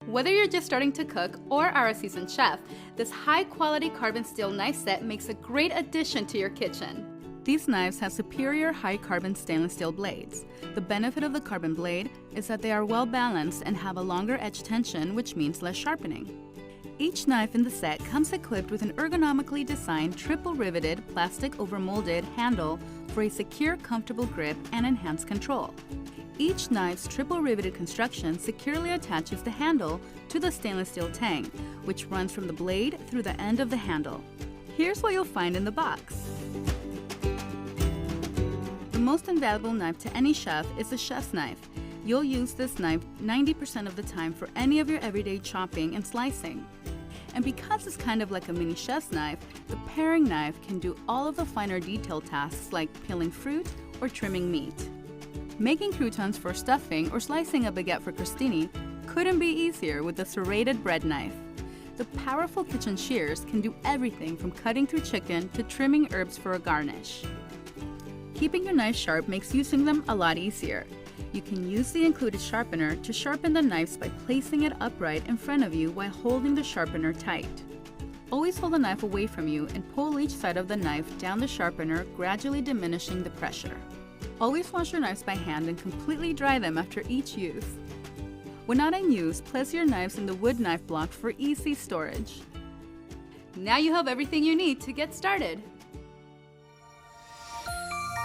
Whether you're just starting to cook or are a seasoned chef, this high-quality carbon steel knife set makes a great addition to your kitchen. These knives have superior high-carbon stainless steel blades. The benefit of the carbon blade is that they are well-balanced and have a longer edge tension, which means less sharpening. Each knife in the set comes equipped with an ergonomically designed triple-riveted plastic overmolded handle for a secure, comfortable grip and enhanced control. Each knife's triple-riveted construction securely attaches the handle to the stainless steel tang, which runs from the blade through the end of the handle. Here's what you'll find in the box. The most invaluable knife to any chef is the chef's knife. You'll use this knife 90% of the time for any of your everyday chopping and slicing. And because it's kind of like a mini chef's knife, the paring knife can do all of the finer detail tasks like peeling fruit or trimming meat. Making croutons for stuffing or slicing a baguette for crostini couldn't be easier with the serrated bread knife. The powerful kitchen shears can do everything from cutting through chicken to trimming herbs for a garnish. Keeping your knife sharp makes using them a lot easier. You can use the included sharpener to sharpen the knives by placing it upright in front of you while holding the sharpener tight. Always hold the knife away from you and pull each side of the knife down the sharpener, gradually diminishing the pressure. Always wash your knives by hand and completely dry them after each use. When not in use, place your knives in the wood knife block for easy storage. Now you have everything you need to get started.